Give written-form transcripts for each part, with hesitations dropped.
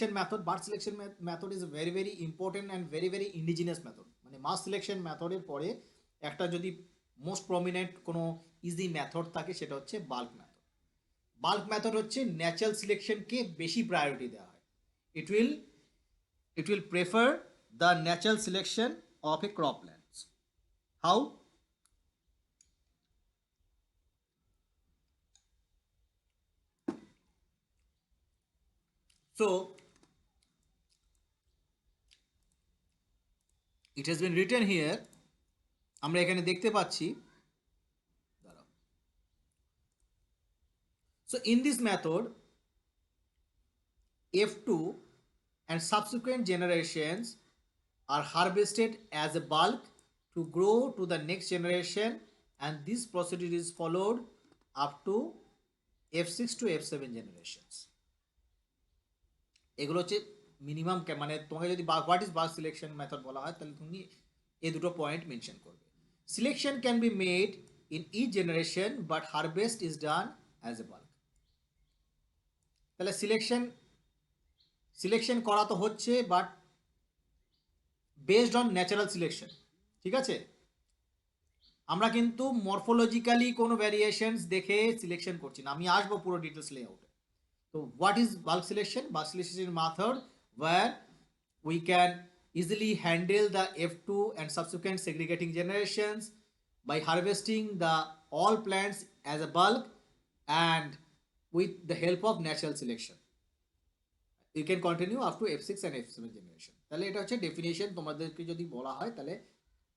method, bird selection method is a very very important and very very indigenous method. মানে মাস selection মেথডের পরে একটা যদি মোস্ট প্রমিনেন্ট কোনো ইজি মেথড থাকে সেটা হচ্ছে বাল্ক মেথড। বাল্ক মেথড হচ্ছে ন্যাচারাল সিলেকশনকে বেশি প্রায়োরিটি দেওয়া হয়। It will prefer the natural selection of A crop lands. How? So it has been written here, আমরা এখানে দেখতে পাচ্ছি। So in this method, F2 and subsequent generations are harvested as a bulk to grow to the next generation, and this procedure is followed up to F6 to F7 generations. এগুলো হচ্ছে minimum, মানে তোমাকে যদি what is bulk selection method বলা হয় তাহলে তুমি এই দুটো পয়েন্ট মেনশন করবে। Selection can be made in each generation but harvest is done as a bulk. তাহলে সিলেকশন করা তো হচ্ছে but based on natural selection, ঠিক আছে? আমরা কিন্তু মরফোলজিক্যালি কোনো ভ্যারিয়েশনস দেখে সিলেকশন করছি না। আমি আসবো পুরো ডিটেলস লেআউটে। তো what is bulk selection? Bulk selection method where we can easily handle the F2 and subsequent segregating generations by harvesting the all plants as a bulk and with the help of natural selection. You can continue up to F6 and F7 generation. তাহলে এটা হচ্ছে definition. তোমাদেরকে যদি বলা হয় তাহলে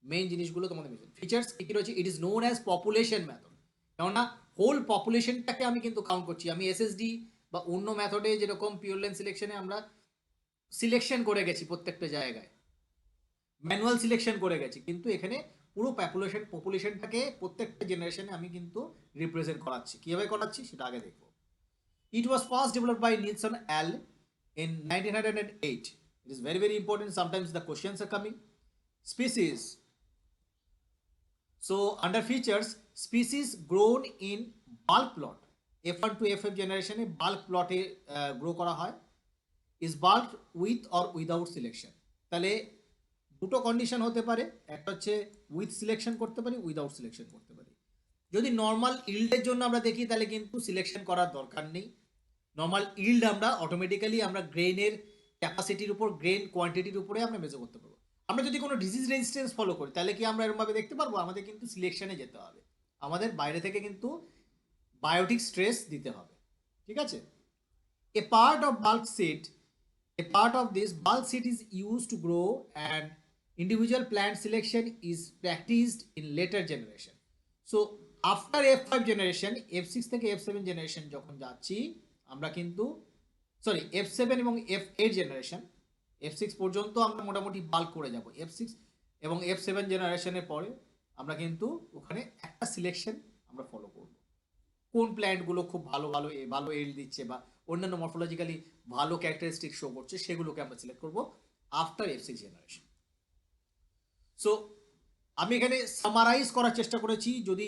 main জিনিসগুলো তোমাদের ফিচার্স কি রয়েছে। It is known as population method, কেননা হোল পপুলেশনটাকে আমি কিন্তু কাউন্ট করছি। আমি এসএসডি বা অন্য মেথডে যেরকম পিওর লেন সিলেকশনে আমরা সিলেকশন করে গেছি প্রত্যেকটা জায়গায়, ম্যানুয়াল সিলেকশন করে গেছি, কিন্তু এখানে পুরো পপুলেশনটাকে প্রত্যেকটা জেনারেশনে আমি কিন্তু রিপ্রেজেন্ট করাচ্ছি। কীভাবে করাচ্ছি সেটা আগে দেখব। It was first developed by Nilsson Ehle in 1908. It is very very important. Sometimes the questions are coming. Species. So under features, species grown in bulk plot, F1 to F5 generation A bulk plot A grow করা হয়, is bulked with or without selection. তাহলে দুটো condition হতে পারে, একটা হচ্ছে with selection করতে পারি, উইদাউট সিলেকশন করতে পারি। যদি নর্মাল ইল্ডের জন্য আমরা দেখি তাহলে কিন্তু সিলেকশন করার দরকার নেই। নর্মাল ইল্ড আমরা অটোমেটিক্যালি আমরা গ্রেনের ক্যাপাসিটির উপর, গ্রেন কোয়ান্টিটির উপরে আমরা মেজার করতে পারবো। আমরা যদি কোনো ডিজিজ রেজিস্ট্যান্স ফলো করি তাহলে কি আমরা এরকমভাবে দেখতে পারবো? আমাদের কিন্তু সিলেকশনে যেতে হবে, আমাদের বাইরে থেকে কিন্তু বায়োটিক স্ট্রেস দিতে হবে, ঠিক আছে? A part of bulk seed, a part of this bulk seed is used to grow and individual plant selection is practiced in later generation. So after F5 generation, F6 থেকে F7 generation যখন যাচ্ছি আমরা কিন্তু F7 এবং F8 generation, F6 পর্যন্ত আমরা মোটামুটি bulk করে যাব। F6 এবং F7 জেনারেশনের পরে আমরা কিন্তু ওখানে একটা সিলেকশন আমরা ফলো করব। কোন প্ল্যান্টগুলো খুব ভালো ভালো এল দিচ্ছে বা অন্যান্য মরফোলজিক্যালি ভালো ক্যারেক্টারিস্টিক শো করছে সেগুলোকে আমরা সিলেক্ট করব আফটার F6 জেনারেশন। সো আমি এখানে সামারাইজ করার চেষ্টা করেছি। যদি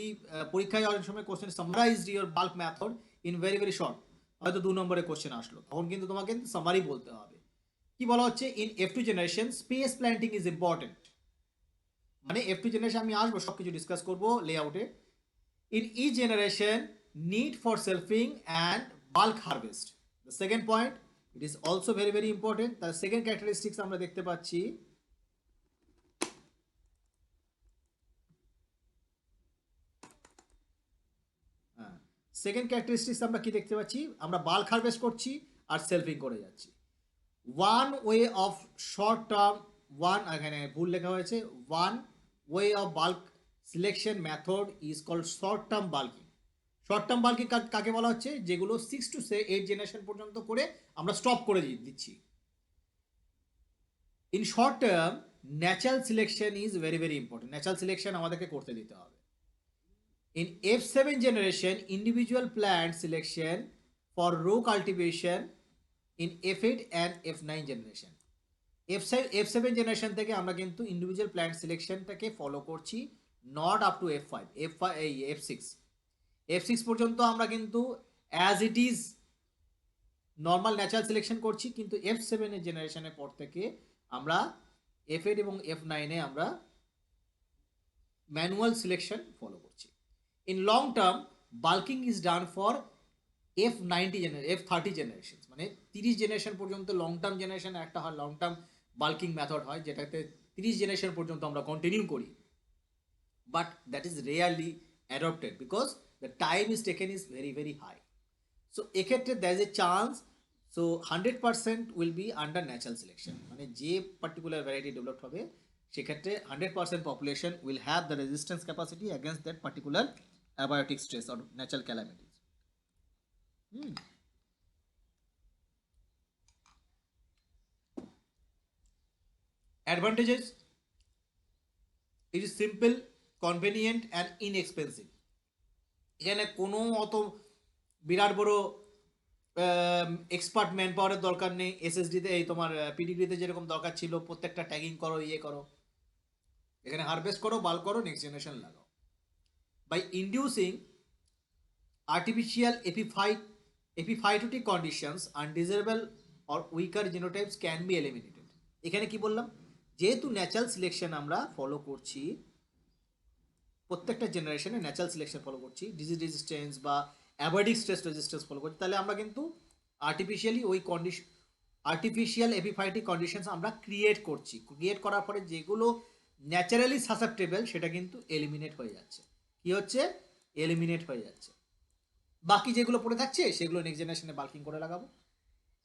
পরীক্ষায় অনেক সময় question summarise your bulk method in very very short, হয়তো 2 নম্বরে কোশ্চেন আসলো, তখন কিন্তু তোমাকে সামারি বলতে হবে। কি বলা হচ্ছে? In F2 generation space planting is important. মানে F2 জেনারেশন আমি আসবো, সব কিছু ডিসকাস করবো লেআউটে। In each generation need for selfing and bulk harvest. The second point, it is also very very important. The second characteristics আমরা দেখতে পাচ্ছি সেকেন্ড ক্যারেক্টারিস্টিক্স আমরা কি দেখতে পাচ্ছি? আমরা বাল্ক হারভেস্ট করছি আর সেলফিং করে যাচ্ছি। One way of short term, এখানে ভুল লেখা হয়েছে, one way of bulk selection method is called short term bulking. Short term bulking কাকে বলা হচ্ছে? যেগুলো 6 to 8 জেনারেশন পর্যন্ত করে আমরা স্টপ করে দিচ্ছি। In short term natural selection is very very important. Natural selection আমাদেরকে করতে দিতে হবে। In F7 generation, individual plant selection for row cultivation in F8 and F9 generation. F7 generation থেকে আমরা কিন্তু ইন্ডিভিজুয়াল প্ল্যান্ট সিলেকশনটাকে ফলো করছি, not up to F5, F6 পর্যন্ত আমরা কিন্তু as it is normal natural selection করছি, কিন্তু F7 এর জেনারেশনের পর থেকে আমরা F8 এবং F9 এ আমরা ম্যানুয়াল সিলেকশন ফলো করছি। In long term bulking is done for F30 generation, মানে 30 জেনারেশন পর্যন্ত লং টার্ম জেনারেশন একটা হয়, লং টার্ম বাল্কিং মেথড হয়, যেটাতে 30 জেনারেশন পর্যন্ত আমরা কন্টিনিউ করি, but that is rarely adopted because the time is taken is very very high. So এক্ষেত্রে there is a chance, so 100% will be under natural selection, মানে যে particular variety develop হবে সেক্ষেত্রে 100% population will have the resistance capacity against that particular abiotic stress or natural calamities. Advantages: it is simple, convenient and inexpensive. এখানে কোনো অত বিরাট বড় expert man পাওয়ারের দরকার নেই। এসএসডিতে এই তোমার পিডিগ্রিতে যেরকম দরকার ছিল প্রত্যেকটা ট্যাগিং করো, ইয়ে করো, এখানে হারভেস্ট করো, বাল করো, নেক্সট জেনারেশন লাগাও। By inducing artificial epiphytic conditions, undesirable or weaker genotypes can be eliminated. এখানে কি বললাম, যেহেতু ন্যাচারাল সিলেকশন আমরা ফলো করছি, প্রত্যেকটা জেনারেশনে ন্যাচারাল সিলেকশন ফলো করছি, ডিজিজ রেজিস্ট্যান্স বা অ্যাবায়োটিক স্ট্রেস রেজিস্ট্যান্স ফলো করছি, তাহলে আমরা কিন্তু আর্টিফিশিয়াল এপিফাইটিক কন্ডিশনস আমরা ক্রিয়েট করছি। ক্রিয়েট করার পরে যেগুলো ন্যাচারালি সাসেপ্টেবল সেটা কিন্তু এলিমিনেট হয়ে যাচ্ছে। কি হচ্ছে? এলিমিনেট হয়ে যাচ্ছে। বাকি যেগুলো পড়ে থাকছে সেগুলো নেক্সট জেনারেশনে বাল্কিং করে লাগাবো।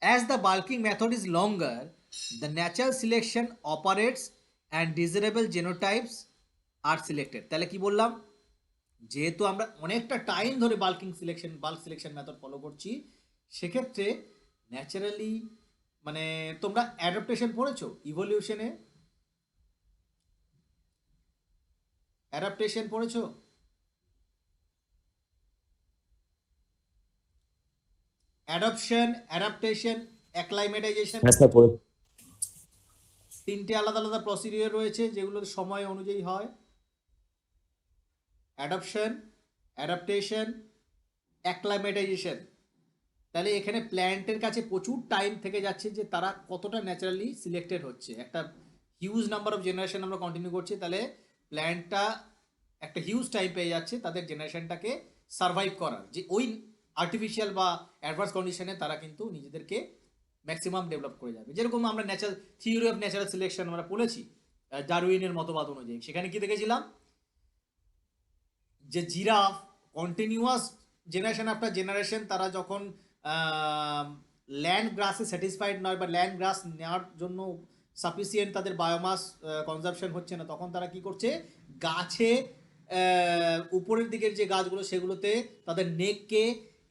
As the bulking method is longer, the natural selection operates and desirable genotypes are selected. তাহলে কি বললাম, যেহেতু আমরা অনেকটা টাইম ধরে বাল্ক সিলেকশন মেথড ফলো করছি, সেক্ষেত্রে ন্যাচারালি, মানে তোমরা অ্যাডাপ্টেশন পড়েছো, ইভলিউশনে অ্যাডাপ্টেশন পড়েছো? অ্যাডাপ্টেশন, অ্যাক্লাইমেটাইজেশন, তিনটে আলাদা আলাদা প্রসিডিওর রয়েছে যেগুলো সময় অনুযায়ী হয়। Adoption, adaptation, acclimatisation. তাহলে এখানে প্ল্যান্টের কাছে প্রচুর টাইম থেকে যাচ্ছে যে তারা কতটা ন্যাচারালি সিলেক্টেড হচ্ছে। একটা হিউজ নাম্বার অফ জেনারেশন আমরা কন্টিনিউ করছি, তাহলে প্ল্যান্টটা একটা হিউজ টাইম পেয়ে যাচ্ছে তাদের জেনারেশনটাকে সার্ভাইভ করার, যে ওই আর্টিফিশিয়াল বা অ্যাডভান্স কন্ডিশনে তারা কিন্তু নিজেদেরকে ম্যাক্সিমাম ডেভেলপ করে যাবে। যেরকম আমরা থিওরি অফ ন্যাচারাল সিলেকশন আমরা পড়েছি ডারউইনের মতবাদ অনুযায়ী, সেখানে কি দেখেছিলাম যে giraffe continuous generation after generation তারা যখন ল্যান্ড গ্রাসে স্যাটিসফাইড নয় বা ল্যান্ড গ্রাস নেওয়ার জন্য সাফিসিয়েন্ট তাদের বায়োমাস কনজারপশন হচ্ছে না, তখন তারা কি করছে, গাছে উপরের দিকের যে গাছগুলো সেগুলোতে তাদের নেককে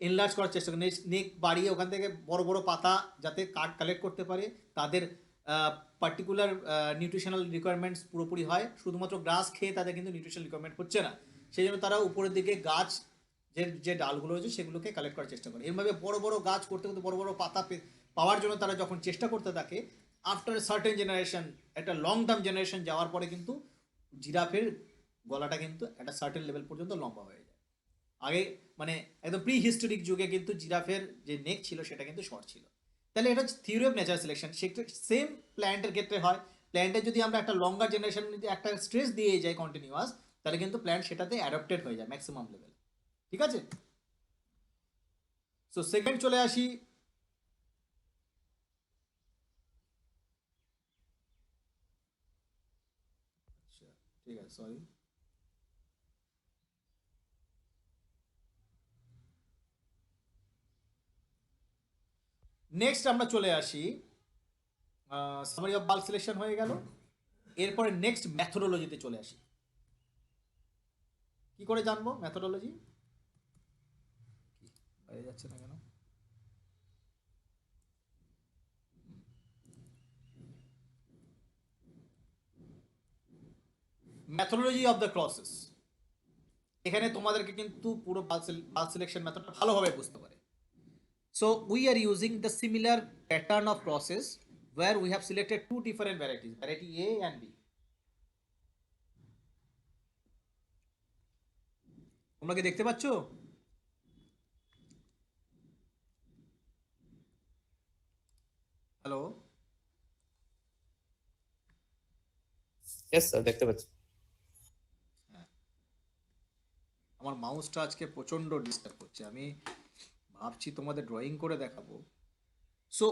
এনলার্জ করার চেষ্টা করে, নেক বাড়িয়ে ওখান থেকে বড় বড় পাতা যাতে কাঠ কালেক্ট করতে পারে, তাদের পার্টিকুলার নিউট্রিশনাল রিকোয়ারমেন্টস পুরোপুরি হয়। শুধুমাত্র গ্রাস খেয়ে তাদের কিন্তু নিউট্রিশনাল রিকোয়ারমেন্ট হচ্ছে না, সেই জন্য তারা উপরের দিকে গাছ যে ডালগুলো রয়েছে সেগুলোকে কালেক্ট করার চেষ্টা করে। এরভাবে বড় বড় গাছ করতে করতে বড় বড় পাতা পাওয়ার জন্য তারা যখন চেষ্টা করতে থাকে, আফটার সার্টেন জেনারেশন, একটা লং টার্ম জেনারেশন যাওয়ার পরে কিন্তু জিরাফের গলাটা কিন্তু একটা সার্টেন লেভেল পর্যন্ত লম্বা হয়ে যায়। আগে মানে একদম প্রি হিস্টোরিক যুগে কিন্তু জিরাফের যে নেক ছিল সেটা কিন্তু শর্ট ছিল। তাহলে এটা হচ্ছে theory of natural selection. Same প্ল্যান্টের ক্ষেত্রে হয়। প্ল্যান্টের যদি আমরা একটা লঙ্গার জেনারেশন যদি একটা স্ট্রেস দিয়ে যাই কন্টিনিউয়াস, তাহলে কিন্তু প্ল্যান্ট সেটাতে অ্যাডপ্টেড হয়ে যায় ম্যাক্সিমাম লেভেল। ঠিক আছে? সো সেকেন্ড চলে আসি, ঠিক আছে, সরি, নেক্সট আমরা চলে আসি, সামারি অফ বাল্ক সিলেকশন হয়ে গেল, এরপরে নেক্সট ম্যাথোডোলজিতে চলে আসি। কি করে জানবো ম্যাথোডোলজি? বাইরে যাচ্ছে না কেন? Methodology of the crosses. এখানে তোমাদেরকে কিন্তু পুরো বাল্ক সিলেকশন মেথডটা ভালোভাবে বুঝতে পারে। So we are using the similar pattern of process where we have selected two different varieties, variety A and B. তোমরা কি দেখতে পাচ্ছ? হ্যালো, ইয়েস স্যার, দেখতে পাচ্ছি। আমার মাউসটা আজকে প্রচণ্ড ডিস্টার্ব করছে। আমি ভাবছি তোমাদের ড্রয়িং করে দেখাবো। সো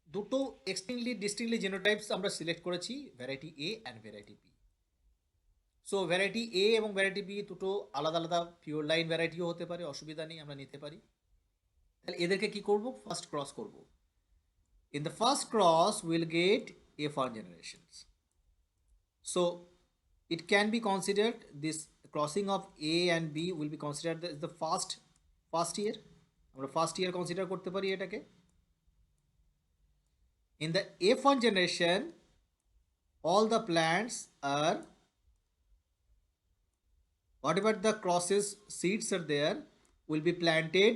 দুটো ডিস্টিংলি জেনোটাইপস আমরা সিলেক্ট করেছি, variety A and variety B. So variety A এবং ভ্যারাইটি বি দুটো আলাদা আলাদা পিওর লাইন ভ্যারাইটিও হতে পারে, অসুবিধা নেই, আমরা নিতে পারি। তাহলে এদেরকে কি করব, ফার্স্ট ক্রস করব। In the first cross will get F1 generations. So it can be considered, this crossing of A and B will be considered as the first year. আমরা ফার্স্ট ইয়ার কনসিডার করতে পারি এটাকে। In the F1 generation, all the plants are, whatever the crosses seeds are there, will be planted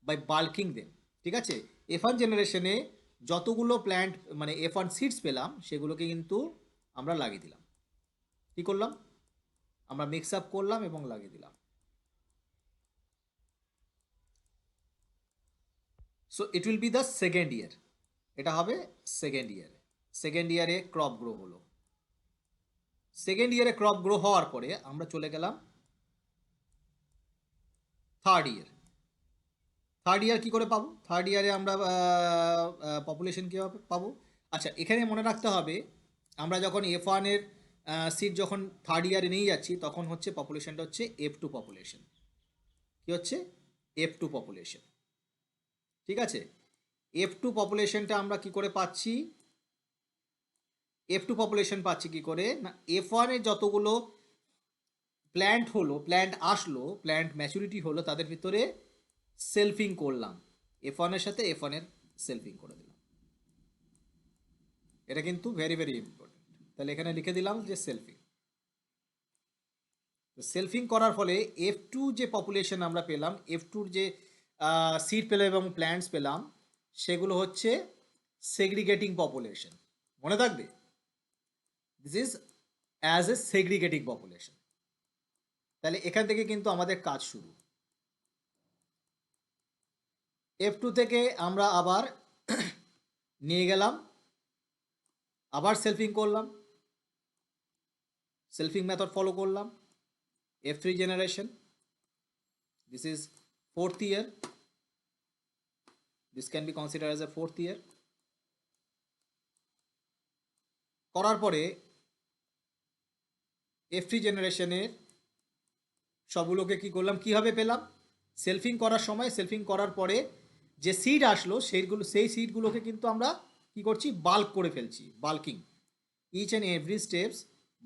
by bulking them. ঠিক আছে, F1 জেনারেশনে যতগুলো plant মানে F1 seeds পেলাম সেগুলোকে কিন্তু আমরা লাগিয়ে দিলাম। কি করলাম, আমরা মিক্স আপ করলাম এবং লাগিয়ে দিলাম। So it will be the second year, এটা হবে সেকেন্ড ইয়ারে। সেকেন্ড ইয়ারে ক্রপ গ্রো হলো। সেকেন্ড ইয়ারে ক্রপ গ্রো হওয়ার পরে আমরা চলে গেলাম থার্ড ইয়ার। থার্ড ইয়ার কী করে পাবো, থার্ড ইয়ারে আমরা পপুলেশন কীভাবে পাবো? আচ্ছা, এখানে মনে রাখতে হবে, আমরা যখন F1-এর সিট যখন থার্ড ইয়ারে নিয়ে যাচ্ছি তখন হচ্ছে পপুলেশনটা হচ্ছে F2 পপুলেশন। কী হচ্ছে? F2 population. ঠিক আছে, F2 পপুলেশনটা আমরা কি করে পাচ্ছি? F2 পপুলেশন পাচ্ছি কি করে না, F1-এর যতগুলো প্ল্যান্ট হলো, প্ল্যান্ট আসলো, প্ল্যান্ট ম্যাচুরিটি হলো, তাদের ভিতরে সেলফিং করলাম, F1-এর সাথে F1-এর সেলফিং করে দিলাম। এটা কিন্তু ভেরি ভেরি ইম্পর্টেন্ট। তাহলে এখানে লিখে দিলাম যে সেলফিং। সেলফিং করার ফলে F2 যে পপুলেশন আমরা পেলাম, F2-র যে সিড পেলাম এবং প্ল্যান্টস পেলাম, সেগুলো হচ্ছে সেগ্রিগেটিং পপুলেশন। মনে থাকবে, this is as a segregating population. তাহলে এখান থেকে কিন্তু আমাদের কাজ শুরু। F2 থেকে আমরা আবার নিয়ে গেলাম, আবার সেলফিং করলাম, সেলফিং মেথড ফলো করলাম। F3 generation, this is fourth year, this can be considered as a fourth year। করার পরে F3 জেনারেশনের সবগুলোকে কি করলাম, কিভাবে পেলাম? সেলফিং করার সময়, সেলফিং করার পরে যে সিড আসলো সেই সিডগুলোকে কিন্তু আমরা কি করছি, বাল্ক করে ফেলছি, bulking. Each and every steps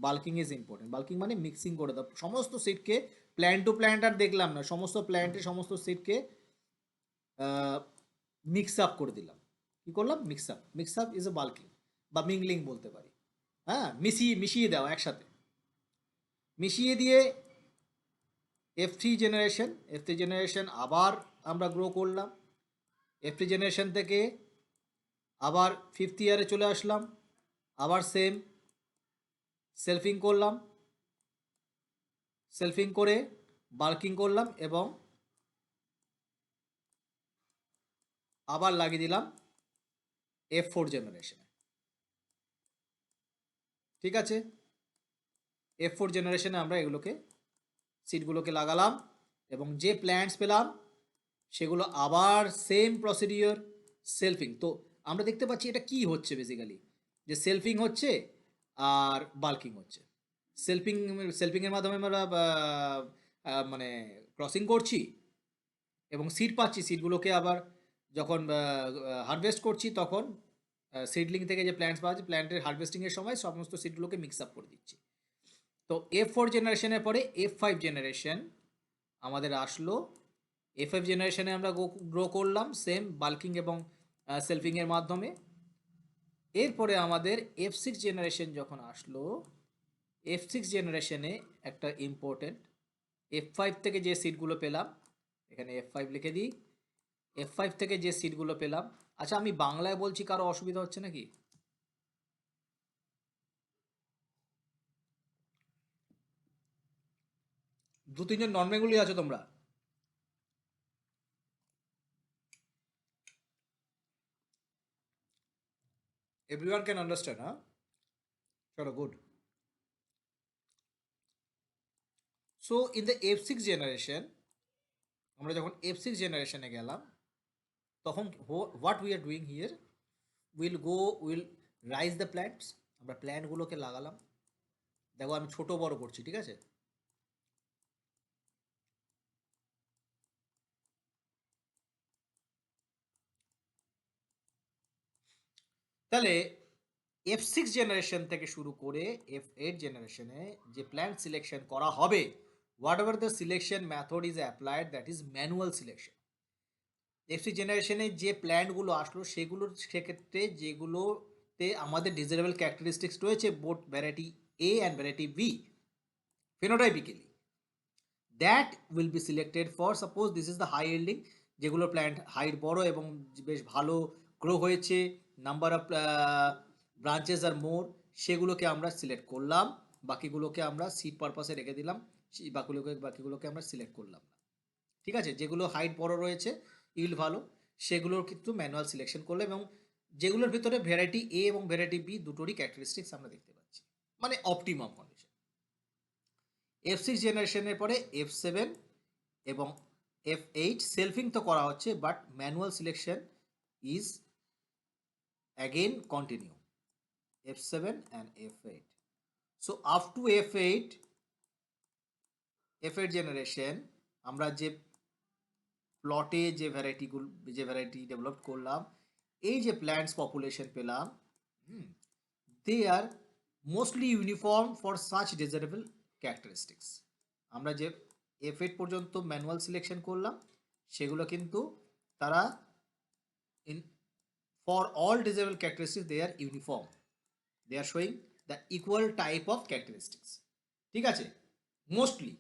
bulking is important. Bulking মানে মিক্সিং করে দাও সমস্ত সিডকে, প্ল্যান্ট টু প্ল্যান্ট আর দেখলাম না, সমস্ত প্ল্যান্টের সমস্ত সিডকে মিক্স আপ করে দিলাম। কি করলাম? Mix up. Mix up is a bulking বা মিংলিং বলতে পারি। হ্যাঁ, মিশিয়ে দেওয়া একসাথে। মিশিয়ে দিয়ে F3 জেনারেশন আবার আমরা গ্রো করলাম। F3 জেনারেশন থেকে আবার ফিফথ ইয়ারে চলে আসলাম, আবার সেম সেলফিং করলাম, সেলফিং করে বাল্কিং করলাম এবং আবার লাগিয়ে দিলাম F4 জেনারেশনে। ঠিক আছে, F4 জেনারেশনে আমরা এগুলোকে সিডগুলোকে লাগালাম এবং যে প্ল্যান্টস পেলাম সেগুলো আবার সেম প্রসিডিওর, সেলফিং। তো আমরা দেখতে পাচ্ছি এটা কি হচ্ছে বেসিক্যালি, যে সেলফিং হচ্ছে আর বাল্কিং হচ্ছে। সেলফিংয়ের মাধ্যমে আমরা মানে ক্রসিং করছি এবং সিড পাচ্ছি, সিডগুলোকে আবার যখন হারভেস্ট করছি তখন সিডলিং থেকে যে প্ল্যান্টস পাওয়া যাচ্ছে, প্ল্যান্টের হারভেস্টিংয়ের সময় সমস্ত সিডগুলোকে মিক্স আপ করে দিচ্ছি। তো F4 জেনারেশনের পরে F5 জেনারেশন আমাদের আসলো। F5 জেনারেশনে আমরা গ্রো করলাম সেম বাল্কিং এবং সেলফিংয়ের মাধ্যমে। এরপরে আমাদের F6 জেনারেশন যখন আসলো, F6 জেনারেশনে একটা ইম্পর্টেন্ট, F5 থেকে যে সিটগুলো পেলাম, এখানে F5 লিখে দিই, F5 থেকে যে সিটগুলো পেলাম। আচ্ছা, আমি বাংলায় বলছি, কারো অসুবিধা হচ্ছে নাকি? দু তিনজন নন বেঙ্গলি আছো তোমরা? Everyone can understand, huh? Chalo, good. So in the F6 generation, আমরা যখন F6 জেনারেশনে গেলাম তখন what we are doing here, we'll rise the plants, আমরা প্ল্যান্টগুলোকে লাগালাম। দেখো আমি ছোট বড় করছি, ঠিক আছে? তাহলে F6 জেনারেশন থেকে শুরু করে F8 জেনারেশনে যে প্ল্যান্ট সিলেকশন করা হবে, whatever the selection method is applied, that is manual selection. F6 জেনারেশনে যে প্ল্যান্টগুলো আসলো সেগুলোর সেক্ষেত্রে যেগুলোতে আমাদের ডিজারেবল ক্যারেক্টারিস্টিক্স রয়েছে, both variety A and variety B phenotypically, that will be selected for, suppose this is the high yielding, যেগুলো প্ল্যান্ট হাইট বড় এবং বেশ ভালো গ্রো হয়েছে, number of branches are more, সেগুলোকে আমরা সিলেক্ট করলাম, বাকিগুলোকে আমরা সিড পারপাসে রেখে দিলাম, বাকিগুলোকে আমরা সিলেক্ট করলাম না, ঠিক আছে? যেগুলো হাইট বড় রয়েছে, ইল্ড ভালো, সেগুলোর কিন্তু ম্যানুয়াল সিলেকশন করলাম, এবং যেগুলোর ভিতরে ভ্যারাইটি এ এবং ভ্যারাইটি বি দুটোরই ক্যারেক্টারিস্টিক্স আমরা দেখতে পাচ্ছি, মানে অপটিমাম কন্ডিশন। F6 জেনারেশনের পরে F7 এবং F8 সেলফিং তো করা হচ্ছে, but manual selection is again continue, F7 and F8. So up to F8 generation আমরা যে প্লটে যে ভ্যারাইটি ডেভেলপ করলাম, এই যে প্ল্যান্টস পপুলেশন পেলাম, they are mostly uniform for such desirable characteristics. আমরা যে F8 পর্যন্ত ম্যানুয়াল সিলেকশন করলাম সেগুলো কিন্তু তারা in for all desirable characteristics they are uniform, they are showing the equal type of characteristics, ঠিক আছে? মোস্টলি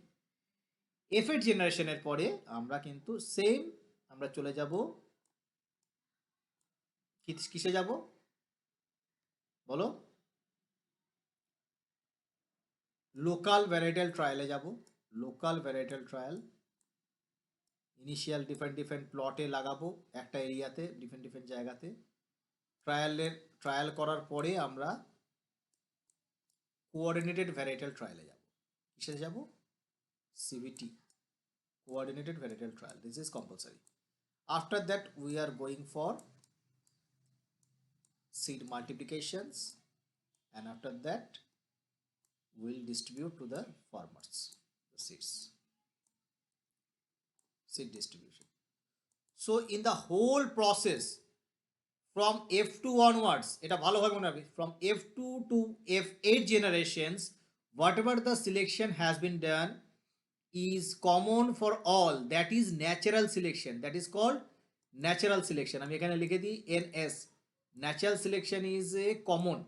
F8 জেনারেশনের পরে আমরা কিন্তু সেম আমরা চলে যাব কিসে যাব বলো? লোকাল ভ্যারাইটাল ট্রায়ালে যাব। লোকাল ভ্যারাইটাল ট্রায়াল ইনিশিয়াল ডিফারেন্ট প্লটে লাগাবো, একটা এরিয়াতে ডিফারেন্ট জায়গাতে। ট্রায়াল করার পরে আমরা কোঅর্ডিনেটেড ভ্যারাইটাল ট্রায়ালে যাব। কিসে যাব? CVT, coordinated varietal trial. This is compulsory. After that we are going for seed multiplications, and after that we'll distribute to the farmers the seed distribution. So in the whole process from F2 onwards, এটা ভালোভাবে মনে রাখবে, from F2 to F8 generations, whatever the selection has been done is common for all, that is natural selection, that is called natural selection. আমি এখানে লিখে দিই NS, natural selection is a common.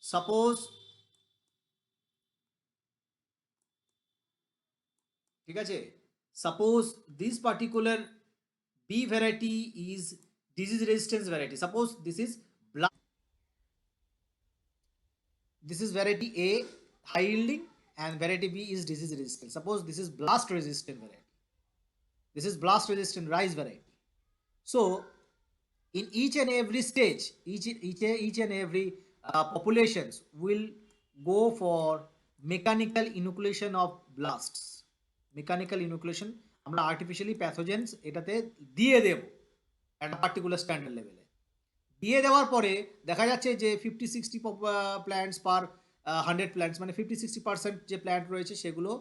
Suppose, ঠিক আছে, suppose this particular B variety is disease resistance variety. Suppose this is variety A, high yielding, and variety B is disease resistant. Suppose this is blast resistant variety, this is blast resistant rice variety. So in each and every stage, each and every populations will go for mechanical inoculation of blasts. Mechanical inoculation আমরা artificially pathogens এটাতে দিয়ে দেব একটা particular standard লেভেলে। দিয়ে দেওয়ার পরে দেখা যাচ্ছে যে 50-60 প্ল্যান্টস পার 100 প্ল্যান্টস, মানে 50-60% যে প্ল্যান্ট রয়েছে সেগুলো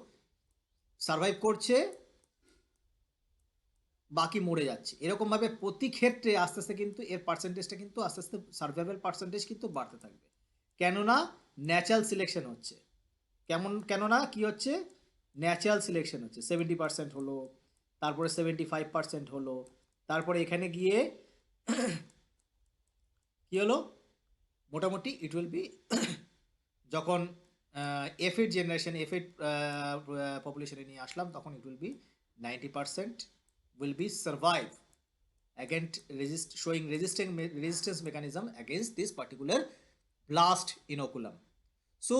সার্ভাইভ করছে, বাকি মরে যাচ্ছে। এরকমভাবে প্রতি ক্ষেত্রে আস্তে আস্তে কিন্তু এর পার্সেন্টেজটা কিন্তু আস্তে আস্তে সার্ভাইভাল পার্সেন্টেজ কিন্তু বাড়তে থাকবে, কেননা ন্যাচারাল সিলেকশন হচ্ছে। কেননা কি হচ্ছে? ন্যাচারাল সিলেকশন হচ্ছে। 70% হলো, তারপরে 75% হলো, তারপরে এখানে গিয়ে কি হলো, মোটামুটি ইট উইল বি যখন F8 জেনারেশন F8 পপুলেশনে নিয়ে আসলাম তখন it will be 90% will be survive against showing resistance mechanism against this particular blast inoculum. So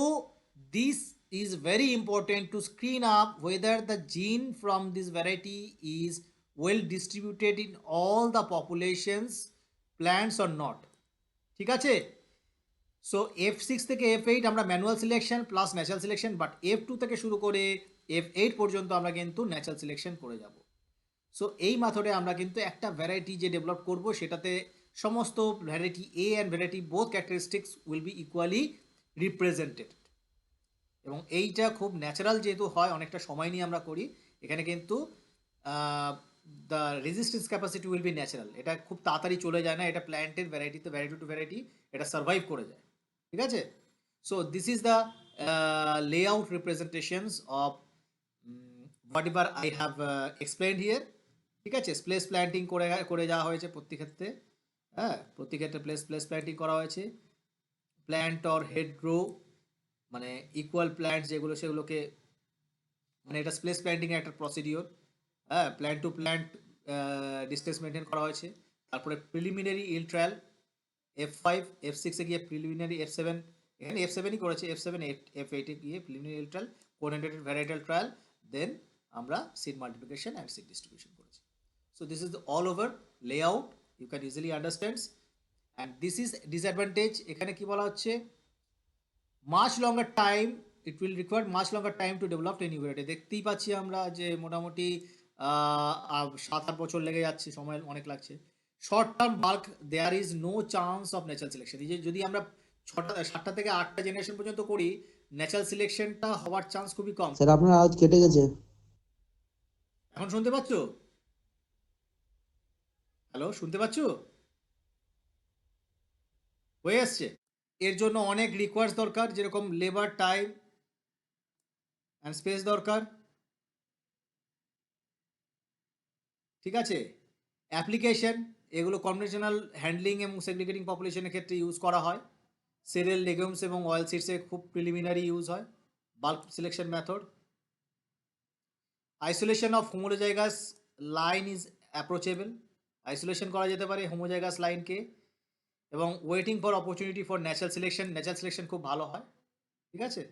this is very important to screen up whether the gene from this variety is well distributed in all the populations plants or not. ঠিক আছে? So F6 থেকে F8 আমরা manual selection plus natural selection, but F2 থেকে শুরু করে F8 পর্যন্ত আমরা কিন্তু ন্যাচারাল সিলেকশন করে যাব। সো এই মেথডে আমরা কিন্তু একটা ভ্যারাইটি যে ডেভেলপ করব সেটাতে সমস্ত variety A and variety both characteristics will be equally represented, এবং এইটা খুব ন্যাচারাল যেহেতু হয়, অনেকটা সময় নিয়ে আমরা করি, এখানে কিন্তু the resistance capacity will be natural, এটা খুব তাড়াতাড়ি চলে যায় না, এটা প্ল্যান্টের ভ্যারাইটিতে ভ্যারাইটি টু ভ্যারাইটি এটা সার্ভাইভ করে যায়। ঠিক আছে? So this is the layout representations of what ever I have explained here. ঠিক আছে? প্লেস প্ল্যান্টিং করে যাওয়া হয়েছে প্রতি ক্ষেত্রে, হ্যাঁ প্রতি ক্ষেত্রে প্লেস প্ল্যান্টিং করা হয়েছে, প্ল্যান্ট অর হেড গ্রো মানে ইকুয়াল প্ল্যান্ট যেগুলো সেগুলোকে, মানে এটা স্পেস প্ল্যান্টিং এর একটা প্রসিডিওর, হ্যাঁ plant to plant distance maintain করা হয়েছে। তারপরে preliminary yield trial F5 F6 এ গিয়ে প্রিলিমিনারি F7, এখানে F7ই করেছে, F7 F8 এ গিয়ে preliminary yield trial, coordinated varietal trial, then আমরা seed multiplication and seed distribution করেছি। So this is all over layout, you can easily understand. And this is disadvantage, এখানে কি বলা হচ্ছে, much longer time, it will require much longer time to develop a new variety. দেখতেই পাচ্ছি আমরা যে মোটামুটি 7-8 বছর লেগে যাচ্ছে, সময় অনেক লাগছে। Short term bulk there is no chance of natural selection, এই যে যদি আমরা 7টা থেকে 8টা জেনারেশন পর্যন্ত করি, ন্যাচারাল সিলেকশনটা হওয়ার চান্স খুবই কম। স্যার আপনার আওয়াজ কেটে গেছে। এখন শুনতে পাচ্ছ? হ্যালো, শুনতে পাচ্ছ? হয়ে আসছে? এর জন্য অনেক রিকোয়ার্স দরকার, যেরকম লেবার টাইম অ্যান্ড স্পেস দরকার। ঠিক আছে? অ্যাপ্লিকেশন, এগুলো কনভেনশনাল হ্যান্ডলিং এবং সেগ্রিগেটিং পপুলেশনের ক্ষেত্রে ইউজ করা হয়। সিরিয়াল লেগুমস এবং অয়েল সিডসে খুব প্রিলিমিনারি ইউজ হয় bulk selection method. Isolation of homozygous line is approachable, isolation করা যেতে পারে হোমোজাইগাস লাইনকে। এবং waiting for opportunity for natural selection, natural selection খুব ভালো হয়। ঠিক আছে?